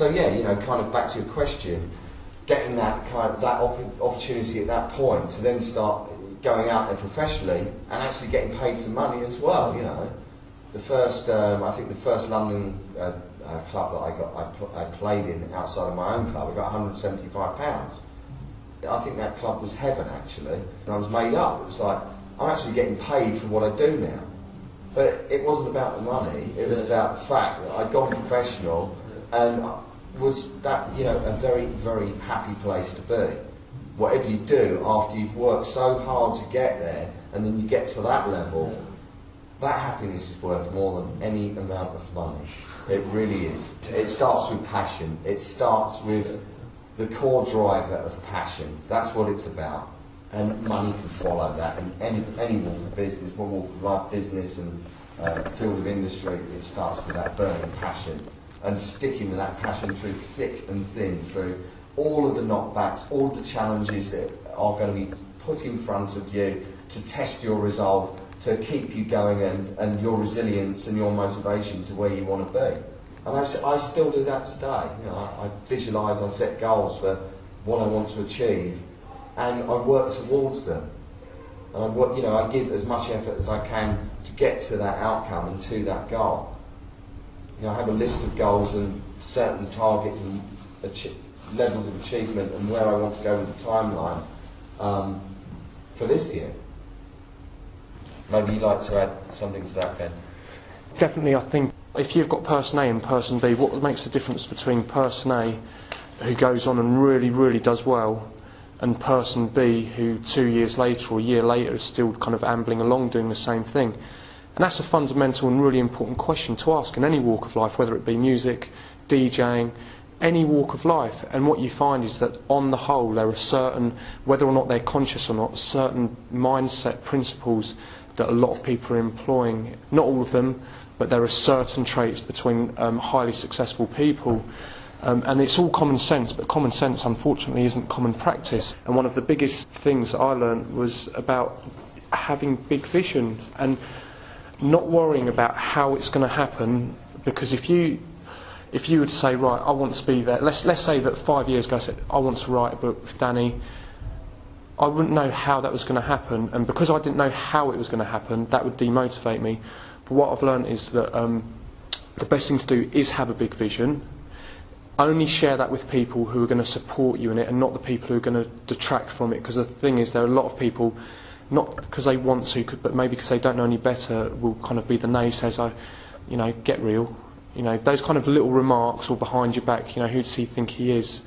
So yeah, you know, kind of back to your question, getting that kind of opportunity at that point to then start going out there professionally and actually getting paid some money as well. You know, the first I think the first London club that I played in outside of my own club, I got £175. I think that club was heaven actually, and I was made up. It was like, I'm actually getting paid for what I do now. But it wasn't about the money, it was about the fact that I'd gone professional and was that, you know, a very, very happy place to be. Whatever you do after you've worked so hard to get there and then you get to that level, that happiness is worth more than any amount of money. It really is. It starts with passion. It starts with the core driver of passion. That's what it's about. And money can follow that. And any walk of business, one walk of life, business and field of industry, it starts with that burning passion. And sticking with that passion through thick and thin, through all of the knockbacks, all of the challenges that are going to be put in front of you to test your resolve, to keep you going and your resilience and your motivation to where you want to be. And I still do that today. You know, I visualise, I set goals for what I want to achieve, and I work towards them. And I give as much effort as I can to get to that outcome and to that goal. You know, I have a list of goals and certain targets and levels of achievement and where I want to go with the timeline for this year. Maybe you'd like to add something to that, Ben? Definitely, I think if you've got person A and person B, what makes the difference between person A, who goes on and really, really does well, and person B, who 2 years later or a year later is still kind of ambling along doing the same thing? And that's a fundamental and really important question to ask in any walk of life, whether it be music, DJing, any walk of life. And what you find is that on the whole there are certain, whether or not they're conscious or not, certain mindset principles that a lot of people are employing. Not all of them, but there are certain traits between highly successful people. And it's all common sense, but common sense unfortunately isn't common practice. And one of the biggest things that I learned was about having big vision and not worrying about how it's going to happen, because if you would say, right, I want to be there, let's say that 5 years ago I said, I want to write a book with Danny, I wouldn't know how that was going to happen, and because I didn't know how it was going to happen, that would demotivate me. But what I've learned is that the best thing to do is have a big vision. Only share that with people who are going to support you in it and not the people who are going to detract from it, because the thing is, there are a lot of people, not because they want to, but maybe because they don't know any better, will kind of be the naysayers. Get real. Those kind of little remarks or behind your back, who does he think he is?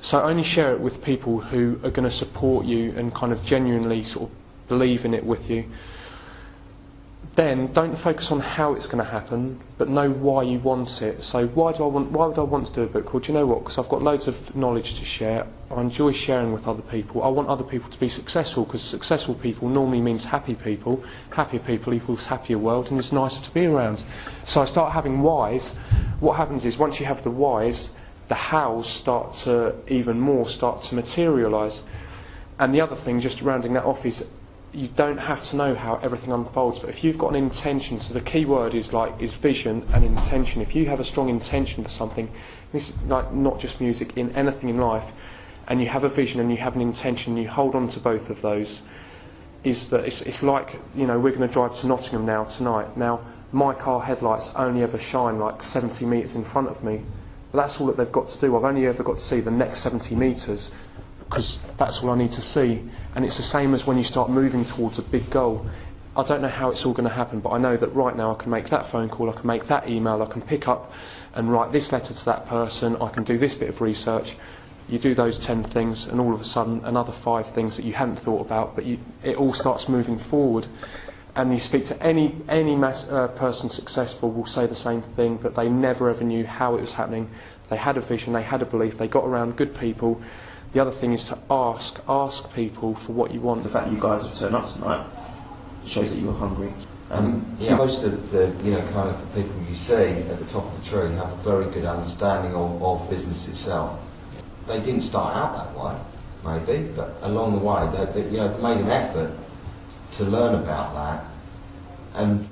So only share it with people who are going to support you and kind of genuinely sort of believe in it with you. Then don't focus on how it's going to happen, but know why you want it. So why would I want to do a book? Well, do you know what? Because I've got loads of knowledge to share. I enjoy sharing with other people. I want other people to be successful, because successful people normally means happy people. Happier people equals happier world, and it's nicer to be around. So I start having whys. What happens is, once you have the whys, the hows start to materialise. And the other thing, just rounding that off, is you don't have to know how everything unfolds, but if you've got an intention, so the key word is vision and intention. If you have a strong intention for something, this is not just music, in anything in life, and you have a vision and you have an intention, you hold on to both of those, is that it's like, we're going to drive to Nottingham tonight. Now, my car headlights only ever shine 70 metres in front of me, but that's all that they've got to do. I've only ever got to see the next 70 metres, because that's all I need to see. And it's the same as when you start moving towards a big goal. I don't know how it's all going to happen, but I know that right now I can make that phone call, I can make that email, I can pick up and write this letter to that person, I can do this bit of research. You do those 10 things, and all of a sudden another 5 things that you hadn't thought about, but it all starts moving forward. And you speak to any person successful will say the same thing, that they never ever knew how it was happening. They had a vision, they had a belief, they got around good people. The other thing is to ask people for what you want. The fact that you guys have turned up tonight shows that you were hungry. Most of the kind of the people you see at the top of the tree have a very good understanding of business itself. They didn't start out that way, maybe, but along the way they made an effort to learn about that, and